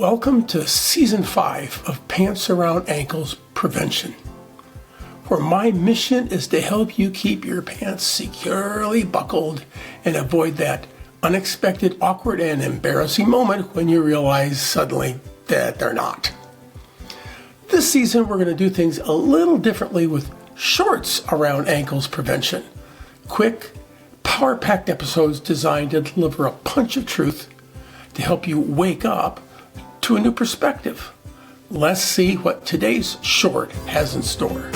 Welcome to Season 5 of Pants Around Ankles Prevention, where my mission is to help you keep your pants securely buckled and avoid that unexpected, awkward, and embarrassing moment when you realize suddenly that they're not. This season, we're going to do things a little differently with shorts around ankles prevention. Quick, power-packed episodes designed to deliver a punch of truth to help you wake up to a new perspective. Let's see what today's short has in store.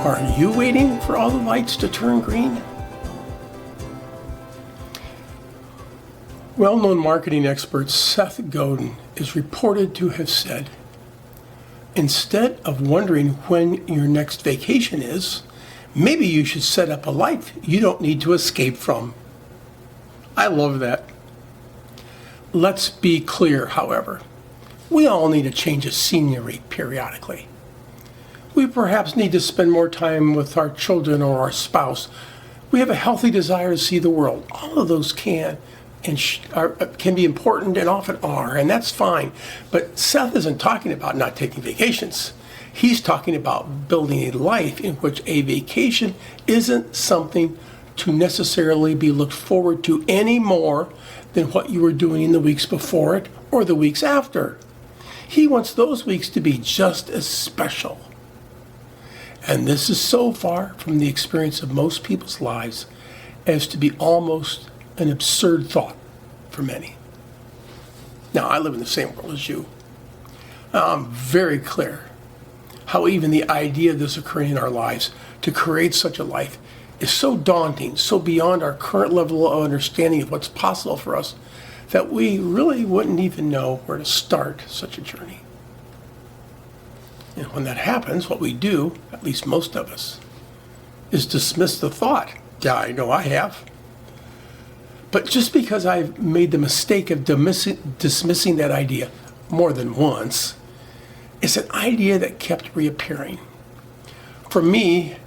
Are you waiting for all the lights to turn green? Well-known marketing expert Seth Godin is reported to have said, "Instead of wondering when your next vacation is, maybe you should set up a life you don't need to escape from." I love that. Let's be clear, however. We all need a change of scenery periodically. We perhaps need to spend more time with our children or our spouse. We have a healthy desire to see the world. All of those can be important and often are, and that's fine. But Seth isn't talking about not taking vacations. He's talking about building a life in which a vacation isn't something to necessarily be looked forward to any more than what you were doing in the weeks before it or the weeks after. He wants those weeks to be just as special. And this is so far from the experience of most people's lives as to be almost an absurd thought for many. Now, I live in the same world as you. I'm very clear how even the idea of this occurring in our lives to create such a life is so daunting, so beyond our current level of understanding of what's possible for us, that we really wouldn't even know where to start such a journey. And when that happens, what we do, at least most of us, is dismiss the thought. Yeah, I know I have. But just because I've made the mistake of dismissing that idea more than once, it's an idea that kept reappearing. For me,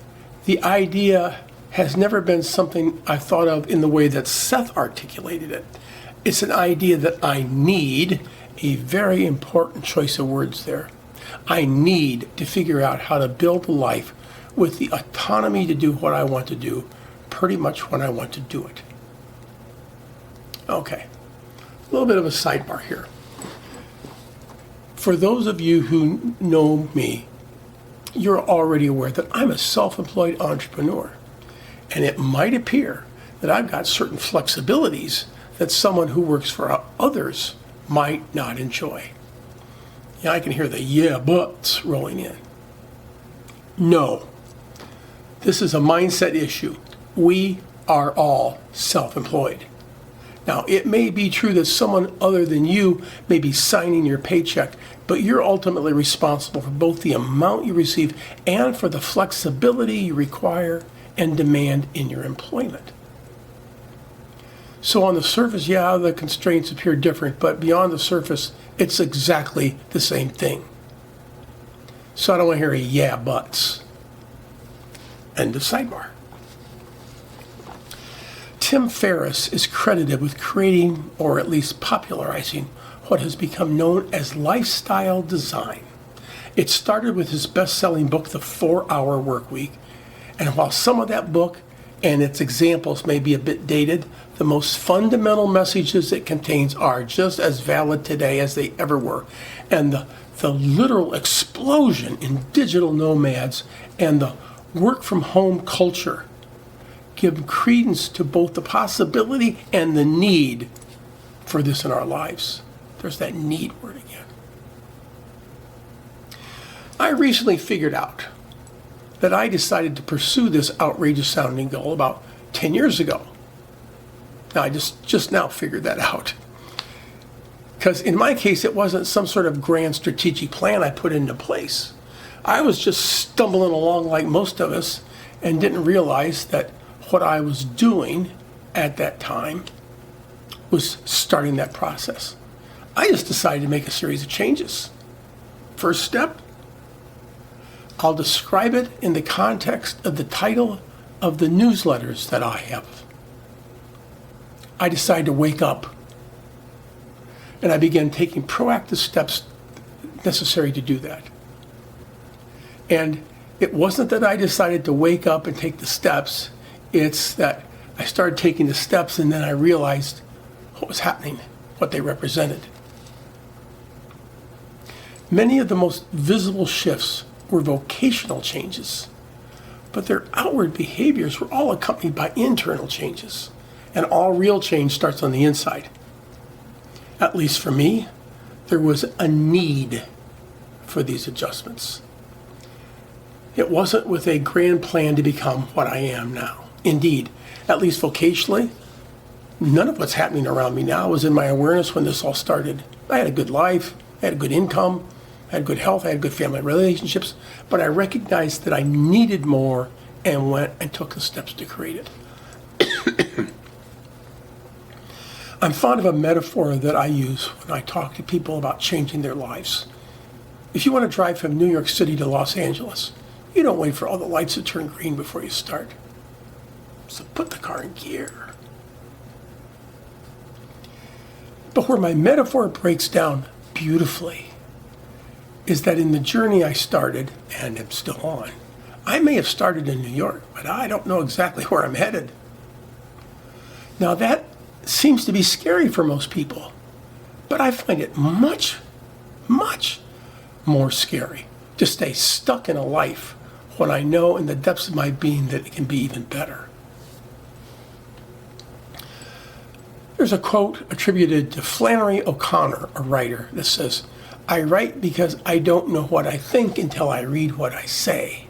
the idea has never been something I thought of in the way that Seth articulated it. It's an idea that I need, a very important choice of words there. I need to figure out how to build a life with the autonomy to do what I want to do, pretty much when I want to do it. Okay, a little bit of a sidebar here. For those of you who know me, you're already aware that I'm a self-employed entrepreneur. And it might appear that I've got certain flexibilities that someone who works for others might not enjoy. Yeah, I can hear the yeah buts rolling in. No, this is a mindset issue. We are all self-employed. Now, it may be true that someone other than you may be signing your paycheck, but you're ultimately responsible for both the amount you receive and for the flexibility you require and demand in your employment. So on the surface, yeah, the constraints appear different, but beyond the surface, it's exactly the same thing. So I don't want to hear a yeah buts. End of sidebar. Tim Ferriss is credited with creating, or at least popularizing, what has become known as lifestyle design. It started with his best-selling book, The 4-Hour Workweek. And while some of that book and its examples may be a bit dated, the most fundamental messages it contains are just as valid today as they ever were. And the literal explosion in digital nomads and the work-from-home culture give credence to both the possibility and the need for this in our lives. There's that need word again. I recently figured out that I decided to pursue this outrageous sounding goal about 10 years ago. Now, I just now figured that out. Because in my case, it wasn't some sort of grand strategic plan I put into place. I was just stumbling along like most of us and didn't realize that what I was doing at that time was starting that process. I just decided to make a series of changes. First step, I'll describe it in the context of the title of the newsletters that I have. I decided to wake up And I began taking proactive steps necessary to do that. And it wasn't that I decided to wake up and take the steps. It's that I started taking the steps and then I realized what was happening, what they represented. Many of the most visible shifts were vocational changes, but their outward behaviors were all accompanied by internal changes. And all real change starts on the inside. At least for me, there was a need for these adjustments. It wasn't with a grand plan to become what I am now. Indeed, at least vocationally, none of what's happening around me now was in my awareness when this all started. I had a good life, I had a good income, I had good health, I had good family relationships, but I recognized that I needed more and went and took the steps to create it. I'm fond of a metaphor that I use when I talk to people about changing their lives. If you want to drive from New York City to Los Angeles, you don't wait for all the lights to turn green before you start. So put the car in gear. But where my metaphor breaks down beautifully is that in the journey I started, and am still on, I may have started in New York, but I don't know exactly where I'm headed. Now that seems to be scary for most people, but I find it much, much more scary to stay stuck in a life when I know in the depths of my being that it can be even better. There's a quote attributed to Flannery O'Connor, a writer, that says, "I write because I don't know what I think until I read what I say."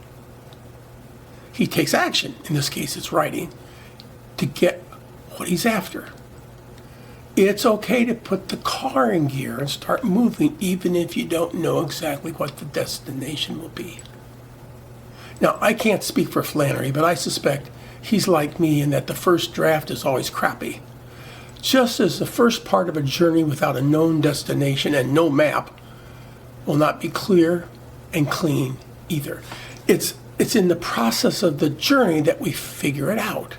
He takes action, in this case it's writing, to get what he's after. It's okay to put the car in gear and start moving even if you don't know exactly what the destination will be. Now, I can't speak for Flannery, but I suspect he's like me in that the first draft is always crappy. Just as the first part of a journey without a known destination and no map will not be clear and clean either. It's in the process of the journey that we figure it out.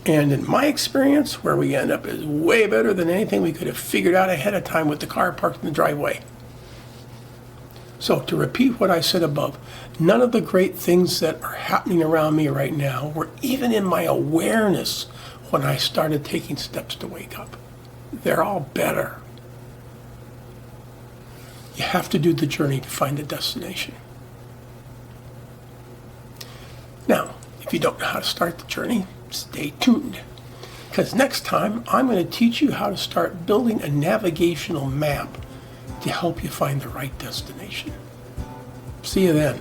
And in my experience, where we end up is way better than anything we could have figured out ahead of time with the car parked in the driveway. So to repeat what I said above, none of the great things that are happening around me right now were even in my awareness when I started taking steps to wake up. They're all better. You have to do the journey to find the destination. Now, if you don't know how to start the journey, stay tuned, because next time I'm going to teach you how to start building a navigational map to help you find the right destination. See you then.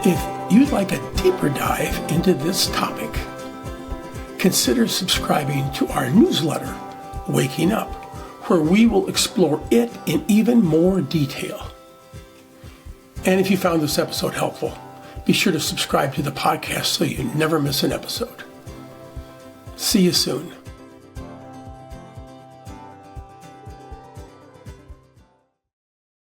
If you'd like a deeper dive into this topic, consider subscribing to our newsletter, Waking Up, where we will explore it in even more detail. And if you found this episode helpful, be sure to subscribe to the podcast so you never miss an episode. See you soon.